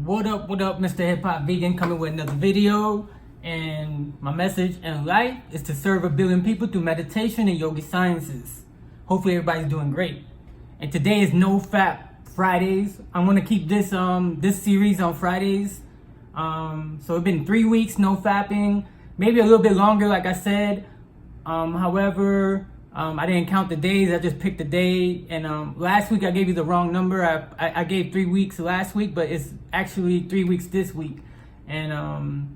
What up, Mr. Hip Hop Vegan coming with another video. And my message in life is to serve 1 billion people through meditation and yogi sciences. Hopefully everybody's doing great. And today is No FAP Fridays. I'm gonna keep this this series on Fridays. So it's been 3 weeks, no fapping. Maybe a little bit longer, like I said. However, I didn't count the days, I just picked a day. And last week I gave you the wrong number. I gave 3 weeks last week, but it's actually 3 weeks this week. And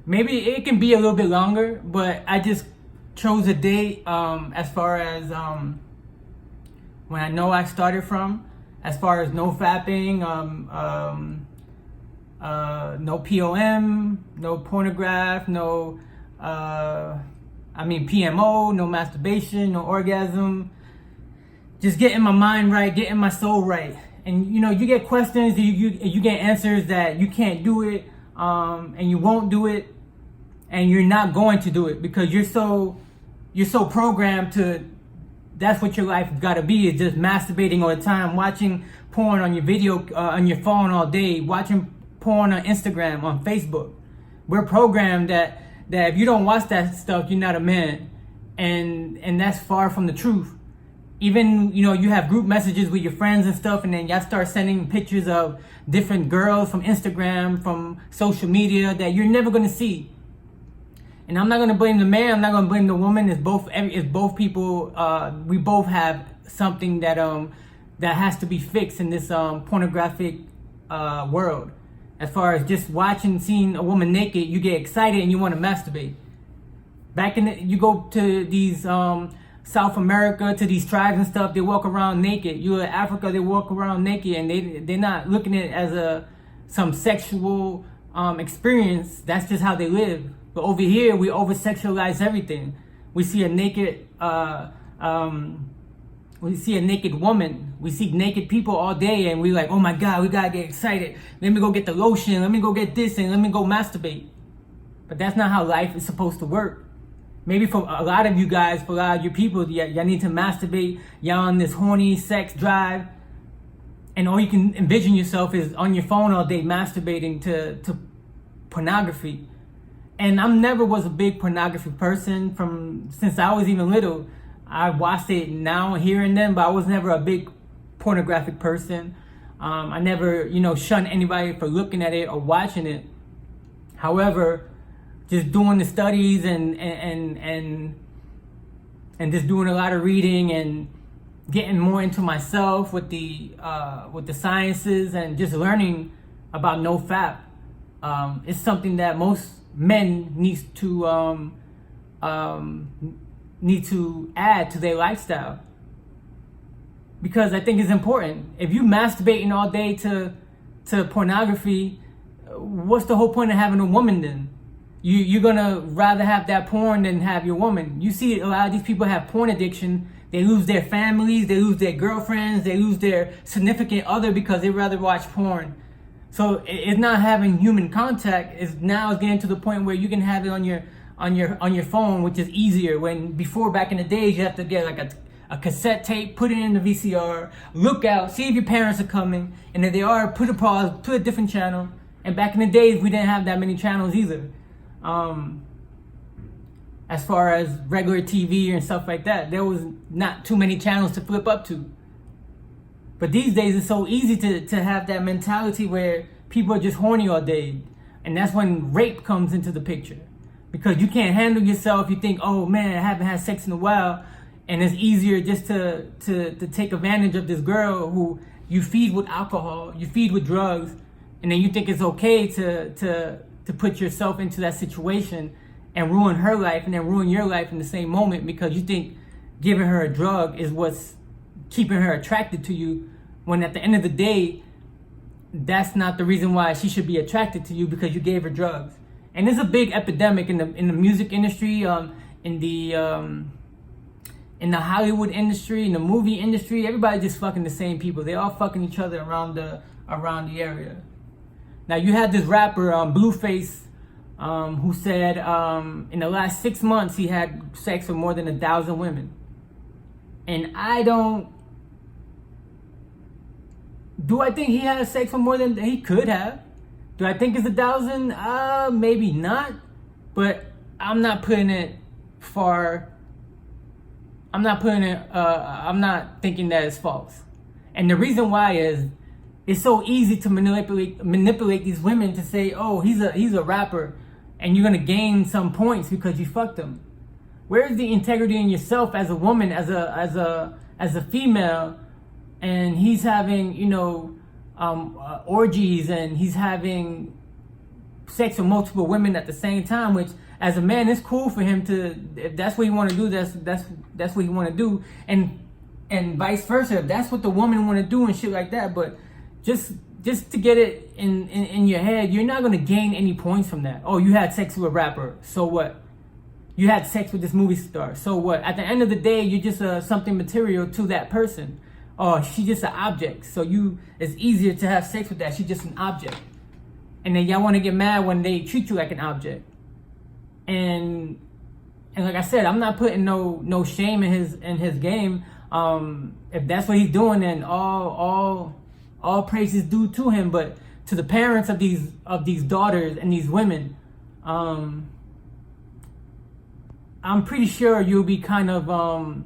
maybe it can be a little bit longer, but I just chose a date as far as when I know I started from, as far as no fapping, no POM, no pornograph, no PMO, no masturbation, no orgasm. Just getting my mind right, getting my soul right. And you know, you get questions, you get answers that you can't do it, and you won't do it, and you're not going to do it because you're so programmed to. That's what your life gotta be, is just masturbating all the time, watching porn on your video, on your phone all day, watching porn on Instagram, on Facebook. We're programmed that if you don't watch that stuff, you're not a man. And that's far from the truth. Even, you know, you have group messages with your friends and stuff, and then y'all start sending pictures of different girls from Instagram, from social media that you're never gonna see. And I'm not gonna blame the man, I'm not gonna blame the woman. It's both people. We both have something that has to be fixed in this pornographic world. As far as just seeing a woman naked, you get excited and you want to masturbate. You go to these South America, to these tribes and stuff, they walk around naked. You in Africa, they walk around naked, and they're not looking at it as some sexual experience. That's just how they live. But over here, we over-sexualize everything. We see a naked woman. We see naked people all day, and we like, oh my God, we gotta get excited. Let me go get the lotion. Let me go get this, and let me go masturbate. But that's not how life is supposed to work. Maybe for a lot of you guys, for a lot of you people, y'all need to masturbate. Y'all on this horny sex drive, and all you can envision yourself is on your phone all day masturbating to pornography. And I never was a big pornography person since I was even little. I watched it now, here and then, but I was never a big pornographic person. I never, shunned anybody for looking at it or watching it. However, just doing the studies and just doing a lot of reading and getting more into myself with the sciences and just learning about no FAP, it's something that most men need to add to their lifestyle, because I think it's important. If you masturbating all day to pornography, what's the whole point of having a woman then? You're gonna rather have that porn than have your woman. You see a lot of these people have porn addiction. They lose their families, they lose their girlfriends, they lose their significant other because they rather watch porn. So it's not having human contact. It's getting to the point where you can have it on your phone, which is easier. When before, back in the days, you have to get like a cassette tape, put it in the VCR, look out, see if your parents are coming, and if they are, put a pause, put a different channel. And back in the days, we didn't have that many channels either. As far as regular TV and stuff like that, there was not too many channels to flip up to. But these days, it's so easy to have that mentality where people are just horny all day. And that's when rape comes into the picture. Because you can't handle yourself. You think, oh man, I haven't had sex in a while. And it's easier just to take advantage of this girl who you feed with alcohol, you feed with drugs. And then you think it's okay to put yourself into that situation and ruin her life and then ruin your life in the same moment, because you think giving her a drug is what's keeping her attracted to you, when at the end of the day, that's not the reason why she should be attracted to you, because you gave her drugs. And there's a big epidemic in the music industry, in the Hollywood industry, in the movie industry. Everybody just fucking the same people. They all fucking each other around the area. Now you had this rapper, Blueface, who said in the last 6 months he had sex with more than 1,000 women. And I don't Do I think he has sex with more than he could have? Do I think it's 1,000? Maybe not. But I'm not putting it far. I'm not thinking that it's false. And the reason why is it's so easy to manipulate these women to say, oh, he's a rapper, and you're gonna gain some points because you fucked him. Where's the integrity in yourself as a woman, as a female, and he's having, orgies, and he's having sex with multiple women at the same time, which as a man, it's cool for him to, if that's what he want to do, that's what he want to do, and vice versa, if that's what the woman want to do and shit like that. But just to get it in your head, you're not gonna gain any points from that. Oh, you had sex with a rapper, so what? You had sex with this movie star, so what? At the end of the day, you're just something material to that person. Oh, she's just an object, so it's easier to have sex with that. She's just an object, and then y'all want to get mad when they treat you like an object. And like I said, I'm not putting no shame in his game. If that's what he's doing, then all praises due to him. But to the parents of these daughters and these women, I'm pretty sure you'll be kind of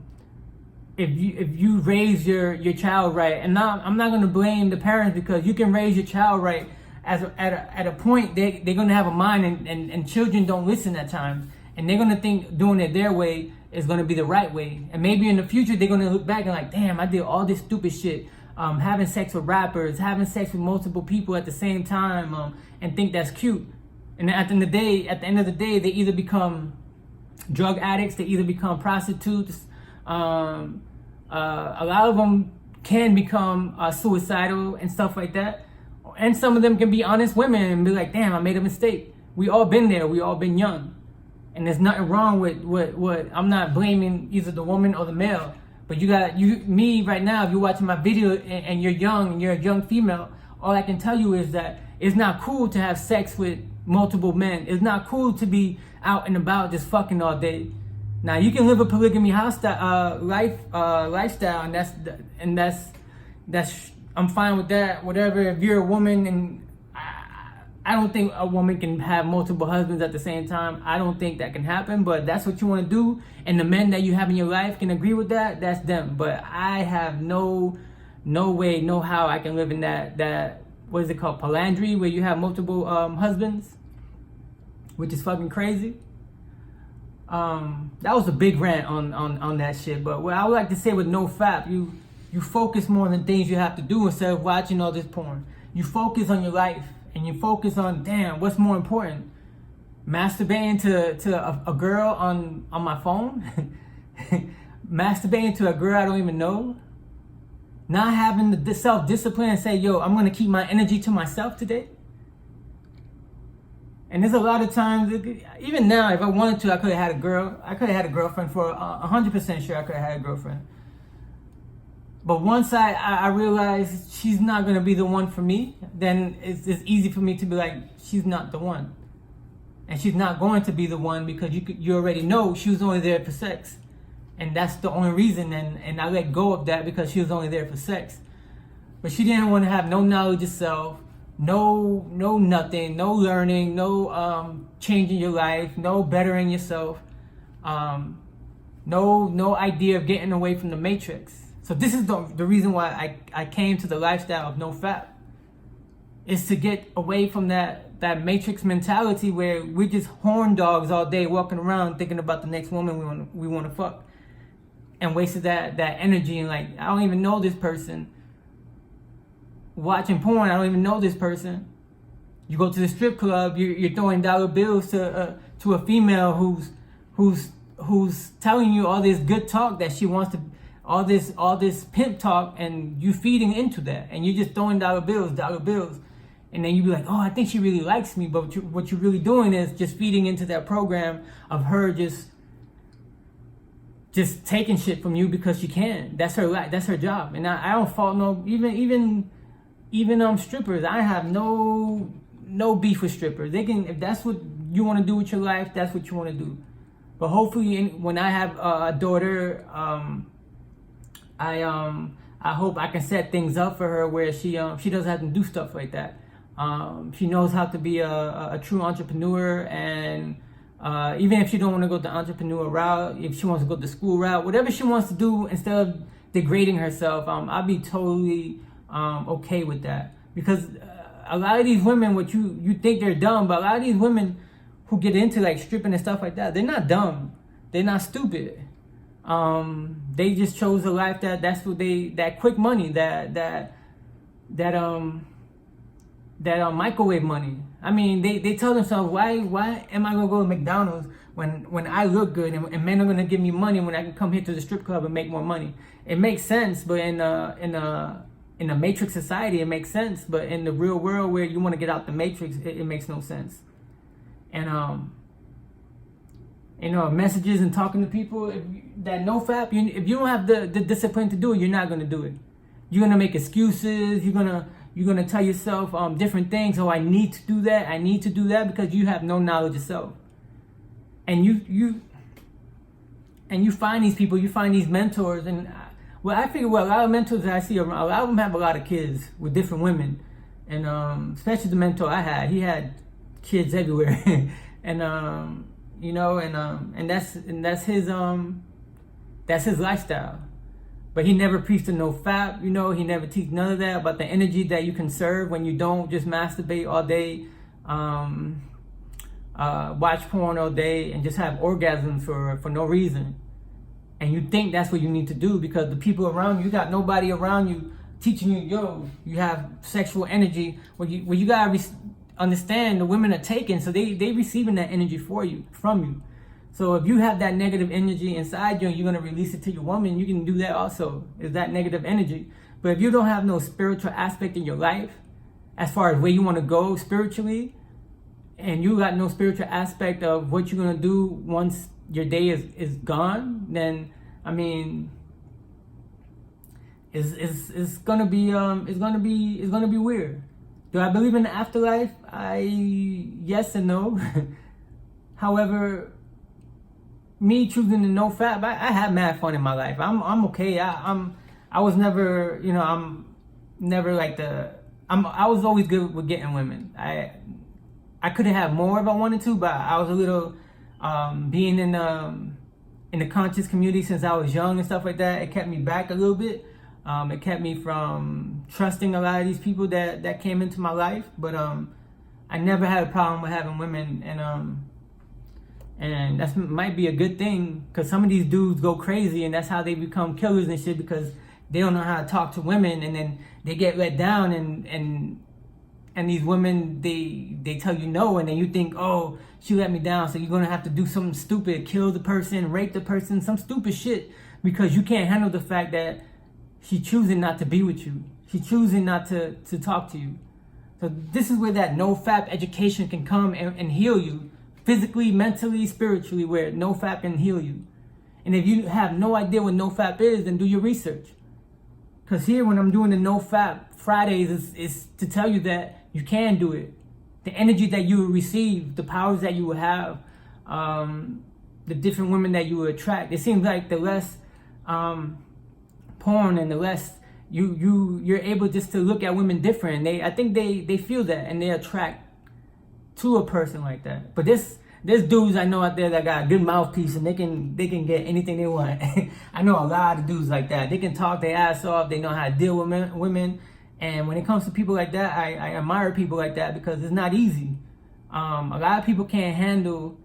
if you raise your child right. And now I'm not gonna blame the parents, because you can raise your child right. At a point, they're gonna have a mind, and children don't listen at times, and they're gonna think doing it their way is gonna be the right way. And maybe in the future they're gonna look back and like, damn, I did all this stupid shit, having sex with rappers, having sex with multiple people at the same time, and think that's cute. And at the end of the day, they either become drug addicts, they either become prostitutes. A lot of them can become suicidal and stuff like that. And some of them can be honest women and be like, damn, I made a mistake. We all been there. We all been young. And there's nothing wrong with what I'm not blaming either the woman or the male. But me right now, if you're watching my video and you're young and you're a young female, all I can tell you is that it's not cool to have sex with multiple men. It's not cool to be out and about just fucking all day. Now you can live a polygamy lifestyle, and that's I'm fine with that. Whatever. If you're a woman, and I don't think a woman can have multiple husbands at the same time. I don't think that can happen. But that's what you want to do, and the men that you have in your life can agree with that. That's them. But I have no way, no how I can live in that what is it called, polyandry, where you have multiple husbands, which is fucking crazy. That was a big rant on that shit. But what I would like to say with no FAP, you focus more on the things you have to do instead of watching all this porn. You focus on your life, and you focus on, damn, what's more important? Masturbating to a girl on my phone? Masturbating to a girl I don't even know? Not having the self-discipline and say, yo, I'm gonna keep my energy to myself today? And there's a lot of times, even now, if I wanted to, I could have had a girlfriend for 100% sure I could have had a girlfriend. But once I realized she's not going to be the one for me, then it's easy for me to be like, she's not the one. And she's not going to be the one, because you already know she was only there for sex. And that's the only reason, and I let go of that because she was only there for sex. But she didn't want to have no knowledge of self, no nothing, no learning, no changing your life, no bettering yourself, no idea of getting away from the matrix. So this is the reason why I came to the lifestyle of no FAP. Is to get away from that matrix mentality where we're just horn dogs all day walking around thinking about the next woman we want to fuck. And wasted that energy, and like, I don't even know this person. Watching porn, I don't even know this person. You go to the strip club, you're throwing dollar bills to a female who's telling you all this good talk that she wants to, all this pimp talk, and you feeding into that, and you're just throwing dollar bills, and then you be like, oh, I think she really likes me, but what you're really doing is just feeding into that program of her just taking shit from you because she can. That's her life. That's her job. And I don't fault even strippers. I have no beef with strippers. They can, if that's what you want to do with your life, that's what you want to do. But hopefully, when I have a daughter, I I hope I can set things up for her where she doesn't have to do stuff like that. She knows how to be a true entrepreneur, and even if she don't want to go the entrepreneur route, if she wants to go the school route, whatever she wants to do, instead of degrading herself, I'll be totally okay with that. Because a lot of these women, what you think they're dumb, but a lot of these women who get into like stripping and stuff like that, they're not dumb, they're not stupid. They just chose a life that's what that quick money, that microwave money. I mean, they tell themselves, why am I gonna go to McDonald's when I look good and men are gonna give me money when I can come here to the strip club and make more money? It makes sense, but in a matrix society, it makes sense. But in the real world where you want to get out the matrix, it makes no sense. And messages and talking to people, that no FAP, if you don't have the discipline to do it, you're not gonna do it. You're gonna make excuses. You're gonna tell yourself different things. Oh, I need to do that because you have no knowledge yourself. And you find these people, you find these mentors, and I figure a lot of mentors that I see around, a lot of them have a lot of kids with different women, and especially the mentor I had, he had kids everywhere, and that's his lifestyle. But he never preached to no FAP, he never teach none of that about the energy that you conserve when you don't just masturbate all day, watch porn all day, and just have orgasms for no reason. And you think that's what you need to do because the people around you got nobody around you teaching you, you have sexual energy. Well, you gotta understand the women are taken, so they receiving that energy from you. So if you have that negative energy inside you and you're gonna release it to your woman, you can do that also. Is that negative energy? But if you don't have no spiritual aspect in your life, as far as where you want to go spiritually, and you got no spiritual aspect of what you're gonna do once your day is gone, then I mean, it's gonna be weird. Do I believe in the afterlife? Yes and no. However, me choosing the no FAP, I had mad fun in my life. I'm okay. I was never, I'm never like I was always good with getting women. I could have had more if I wanted to, but I was a little being in the conscious community since I was young and stuff like that. It kept me back a little bit. It kept me from trusting a lot of these people that came into my life. But I never had a problem with having women, and that might be a good thing because some of these dudes go crazy, and that's how they become killers and shit, because they don't know how to talk to women, and then they get let down, and these women, they tell you no, and then you think, oh, she let me down, so you're gonna have to do something stupid, kill the person, rape the person, some stupid shit, because you can't handle the fact that she's choosing not to be with you. She's choosing not to talk to you. So this is where that no FAP education can come and heal you, physically, mentally, spiritually, where no FAP can heal you. And if you have no idea what no FAP is, then do your research. Because here, when I'm doing the no FAP Fridays, is to tell you that you can do it. The energy that you will receive, the powers that you will have, the different women that you will attract. It seems like the less porn and the less you're able just to look at women different. I think they feel that, and they attract to a person like that. But there's dudes I know out there that got a good mouthpiece, and they can get anything they want. I know a lot of dudes like that. They can talk their ass off. They know how to deal with women. And when it comes to people like that, I admire people like that because it's not easy. A lot of people can't handle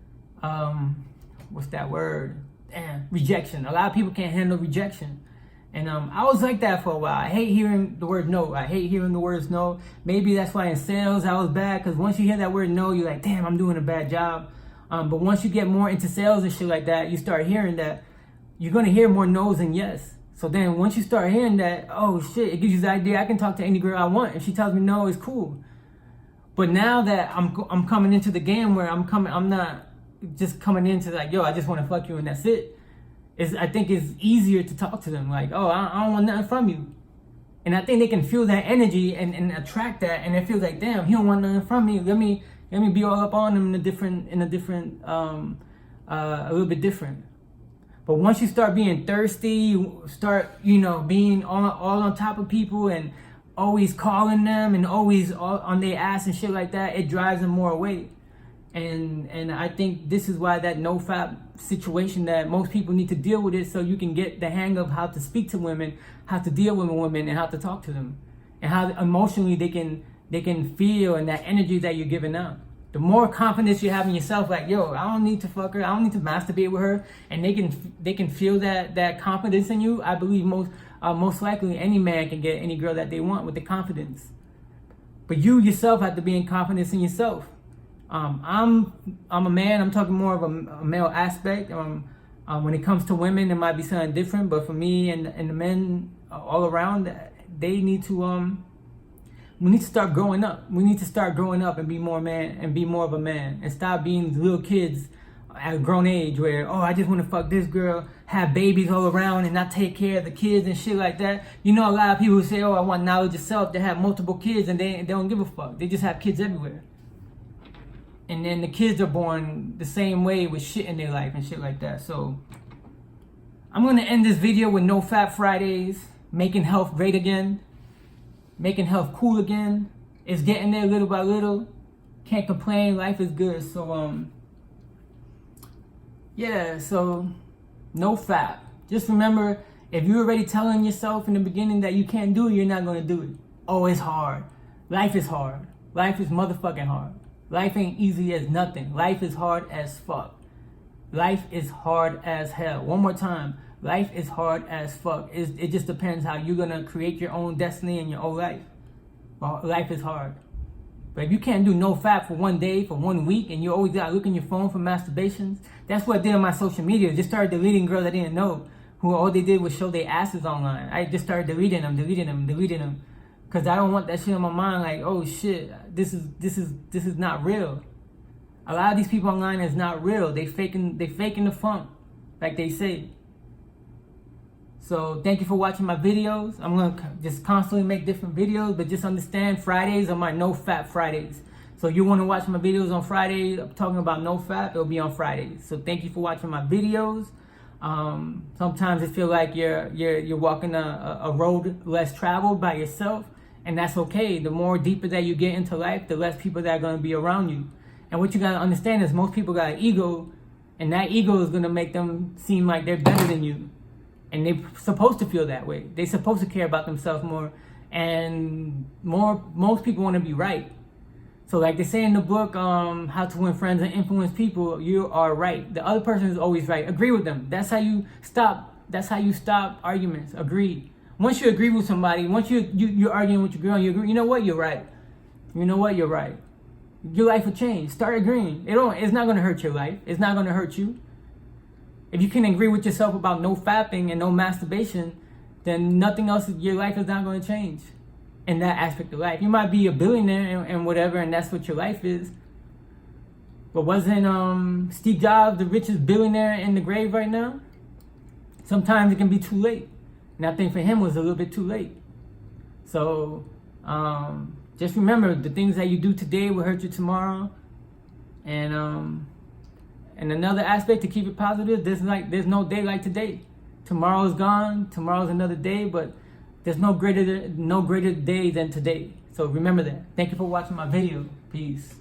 what's that word? Rejection. A lot of people can't handle rejection. And I was like that for a while. I hate hearing the word no. I hate hearing the words no. Maybe that's why in sales I was bad, because once you hear that word no, you're like, damn, I'm doing a bad job. But once you get more into sales and shit like that, you start hearing that you're going to hear more no's than yes. So then once you start hearing that, oh shit, it gives you the idea I can talk to any girl I want. If she tells me no, it's cool. But now that I'm coming into the game where I'm not just coming into like, yo, I just want to fuck you and that's it. I think it's easier to talk to them like, oh, I don't want nothing from you. And I think they can feel that energy and attract that, and it feels like, damn, he don't want nothing from me. Let me be all up on him a little bit different. But once you start being thirsty, you start, being all on top of people and always calling them and always on their ass and shit like that, it drives them more away. And I think this is why that no FAP situation, that most people need to deal with it, so you can get the hang of how to speak to women, how to deal with women, and how to talk to them, and how emotionally they can feel, and that energy that you're giving out. The more confidence you have in yourself, like, yo, I don't need to fuck her, I don't need to masturbate with her, and they can feel that confidence in you. I believe most likely any man can get any girl that they want with the confidence. But you yourself have to be in confidence in yourself. I'm a man. I'm talking more of a male aspect. When it comes to women, it might be something different. But for me and the men all around, they need to we need to start growing up. We need to start growing up and be more man and be more of a man, and stop being little kids at a grown age where, oh, I just want to fuck this girl, have babies all around and not take care of the kids and shit like that. A lot of people who say, oh, I want knowledge of self, they have multiple kids and they don't give a fuck. They just have kids everywhere. And then the kids are born the same way with shit in their life and shit like that. So I'm going to end this video with no FAP Fridays, making health great again, making health cool again. It's getting there little by little. Can't complain. Life is good. So, yeah, so no FAP. Just remember, if you're already telling yourself in the beginning that you can't do it, you're not going to do it. Oh, it's hard. Life is hard. Life is motherfucking hard. Life ain't easy as nothing. Life is hard as fuck. Life is hard as hell. One more time. Life is hard as fuck. It just depends how you're going to create your own destiny in your own life. Well, life is hard. But if you can't do no FAP for 1 day, for 1 week, and you always got to look in your phone for masturbations, that's what I did on my social media. Just started deleting girls I didn't know, who all they did was show their asses online. I just started deleting them. Because I don't want that shit on my mind, like, oh shit, this is not real. A lot of these people online is not real. They faking the funk, like they say. So thank you for watching my videos. I'm gonna just constantly make different videos, but just understand Fridays are my no FAP Fridays. So you want to watch my videos on Fridays, I'm talking about no FAP, it'll be on Fridays. So thank you for watching my videos. Sometimes it feels like you're walking a road less traveled by yourself. And that's okay. The more deeper that you get into life, the less people that are going to be around you. And what you got to understand is most people got an ego, and that ego is going to make them seem like they're better than you. And they're supposed to feel that way. They're supposed to care about themselves more. And most people want to be right. So like they say in the book, How to Win Friends and Influence People, you are right. The other person is always right. Agree with them. That's how you stop arguments. Agree. Once you agree with somebody, once you're arguing with your girl, you agree, you know what, you're right. You know what, you're right. Your life will change. Start agreeing. It's not going to hurt your life. It's not going to hurt you. If you can agree with yourself about no fapping and no masturbation, then nothing else, your life is not going to change in that aspect of life. You might be a billionaire and whatever, and that's what your life is. But wasn't Steve Jobs the richest billionaire in the grave right now? Sometimes it can be too late. And I think for him it was a little bit too late. So just remember, the things that you do today will hurt you tomorrow. And another aspect to keep it positive, there's no day like today. Tomorrow's gone, tomorrow's another day, but there's no greater day than today. So remember that. Thank you for watching my video. Peace.